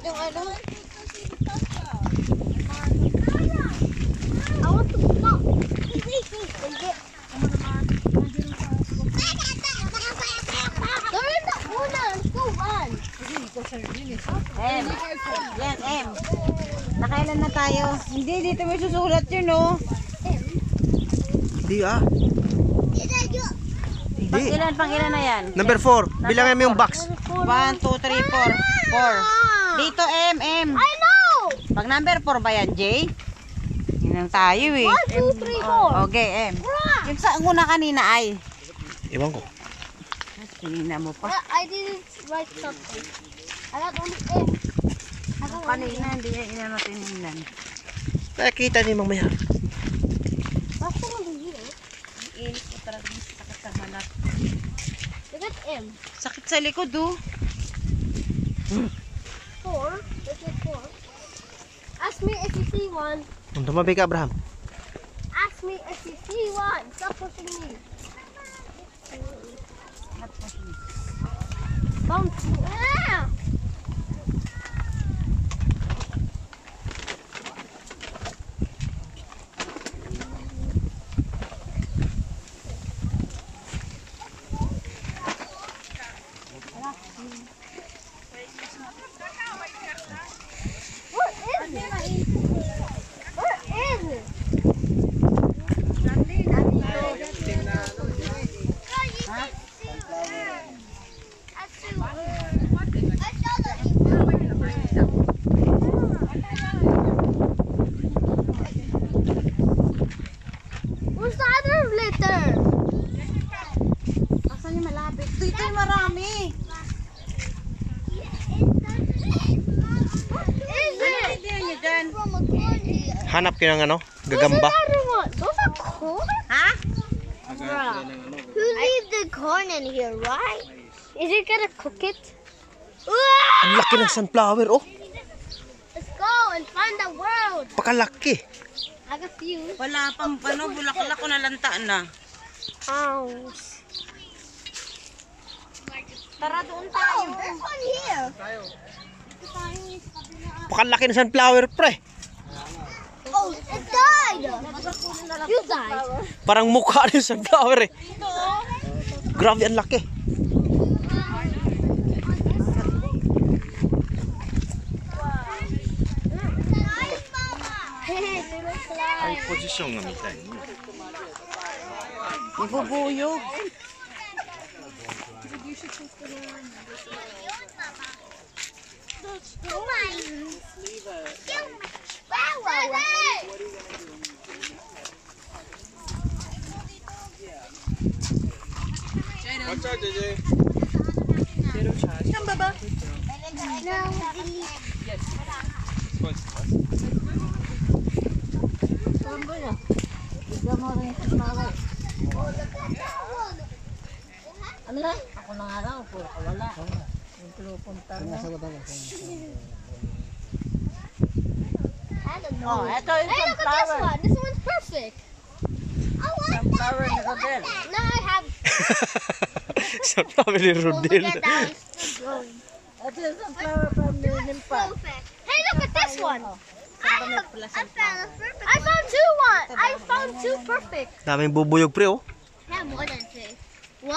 yung ano. I want to stop. They're in the una. Let's go run. M. Yan, M. Nakailan na tayo? Hindi, dito may susulat yun, oh. Hindi ah. Hindi. Pang-ilan na yan? Number 4. Bilangin mo yung box. 1, 2, 3, 4. 4. Dito, M, M. I know. Pag number 4 ba yan, J? Yun lang tayo, eh. 1, 2, 3, 4. Okay, M. Yung sa una kanina ay. Iwan ko. Kanina mo pa. I didn't write something. I got only M. Kanina, hindi niya inanotininlan. Nakikita niyo mamaya. What's the one here? Iilis ko talaga sakit sa malat. Look at M. Sakit sa likod, oh. 4. This is 4. Ask me if you see one. Tumabi ka, Abraham. Ask me if you see one. Stop pushing me. Don't. Ah! Where's the other litter? Asan yung malapit? Dito yung marami. Is it? Idea nyo dyan. From a corn here. Hanap yun ng ano, gagamba. Those are corn? Ha? Who leaves the corn in here, right? Is it gonna cook it? Ang laki ng sunflower, oh. Let's go and find the world. Pakalaki. I got few. Wala pang ano, bulaklak ko na lantaan na. House. Tara doon tayo. There's one here. Pakalaki ng sunflower, pre. Oh, it died. You died. Parang mukha ng sunflower, eh. Grabe, ang laki. 포지션が見たいね。 Ibubuyog. Watch out, JJ. Saan ba ba? Ano lang? Ako na nga raw, puro ka wala. Yung pinupunta na. Oh, ito yung Hey, look at this sunflower. one. This one's perfect. I want Sunflower that. ni Rodel. Now I have. Sunflower ni Rodel. That one's still growing. Ito yung sunflower from Nimpa. Perfect. Hey, look at this one. I found two one. I found two perfect. Daming bubuyog, pre, oh. Yeah, more than two. 1,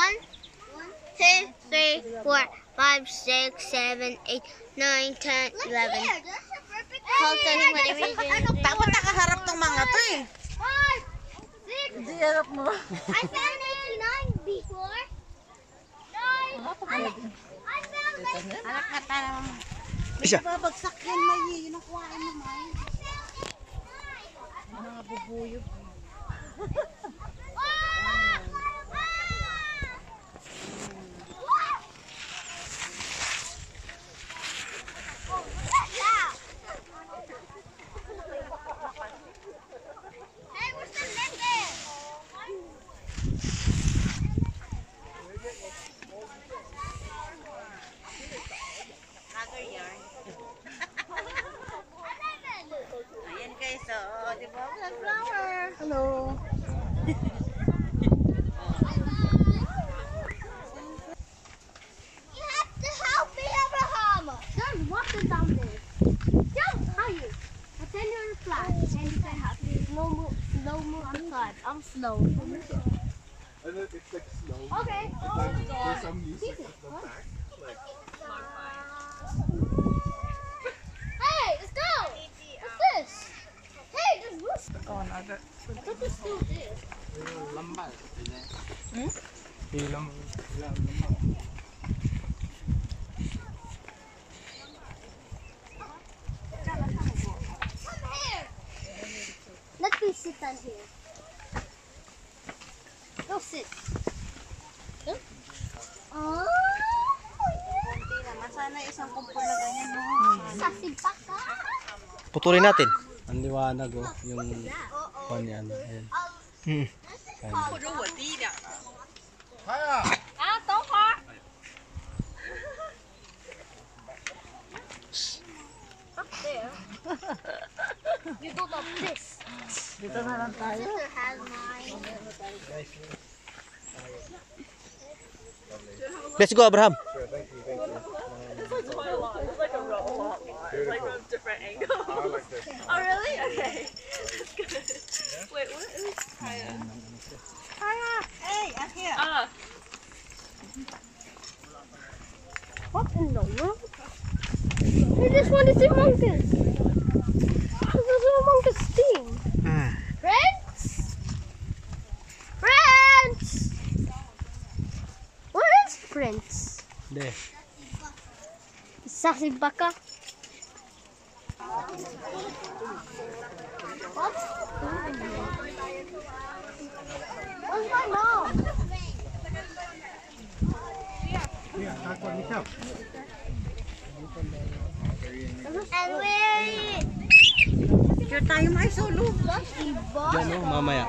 2, 3, 4, 5, 6, 7, 8, 9, 10, 11. Dapat nakaharap tong mga to eh. 5, 6. Hindi harap mo. I found 89 before. 9. I found 89. Anak na tayo. Isa. Babagsak yan, May. Yun ang kuhain mo, May. Mga bubuyog. Hey, where's the lemon? Another yarn. Ayan guys, oh, di ba? Sunflower. Hello. You have to help me, Abraham. There's water down there. slow. And then it's like slow. Okay. There's some music at the back. Like, Hey, let's go. What's this? Hey, there's rooster. Oh, nada. I thought this still did. Come here. Let me sit on here. Go sit. Huh? Oh, Hindi naman. Sana isang kumpul na ganyan, no? sassy baka. Putulin natin. Ang liwanag oh, yung pan yan. Ayan. Hmm. Up there. You go up this. Dito na lang tayo. Sister has mine. Let's go, Abraham. Oh, really? Okay. That's good. Wait, what is Kaya? Hey, here. What in the world? I just want to see monkeys. There's no monkeys thing. Ah. Friends? Friends? Where is Friends? Hindi. Sassy baka. What? Where's my mom? And where is Here tayo may solo. Sassy baka? Diyan oh, mamaya.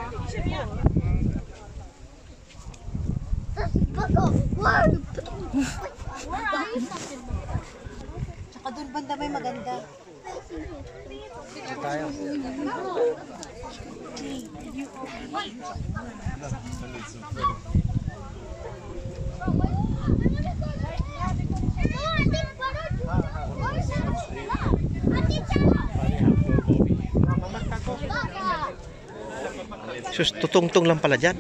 Sassy baka. Where are you? Where are you, Sassy baka? Tsaka doon banda may maganda. Tayo. Sus, tutungtong lang pala dyan.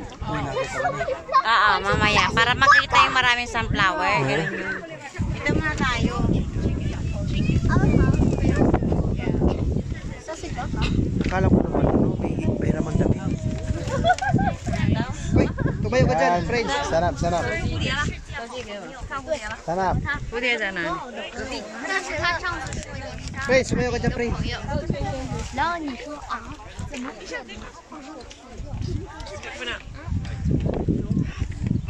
Oo, mamaya. Para makita yung maraming sunflower. Ganun yun. Dito muna tayo. Akala ko naman, no, may naman dami. Uy, tumayo ka dyan, friends. Sanap, sanap. Sanap. Friends, tumayo ka dyan, friends. 然后你说啊，怎么这么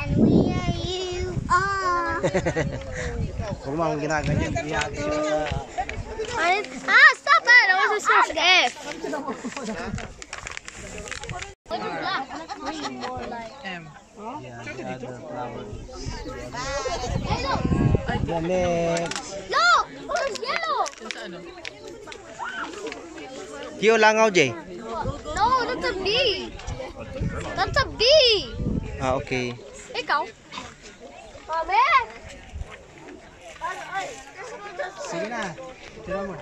？And we are you are. Huwag mo akong ginaganyan. Iyagi siya sa... Stop it! I was just F. What's black? Green, more like. Yeah, the other flower. Yellow. Yan, next. Look! There's yellow. Tiyo, langaw, Jay. No, that's a bee. That's a bee. Ah, okay. Ikaw. Mami! Sige na. Tira mo.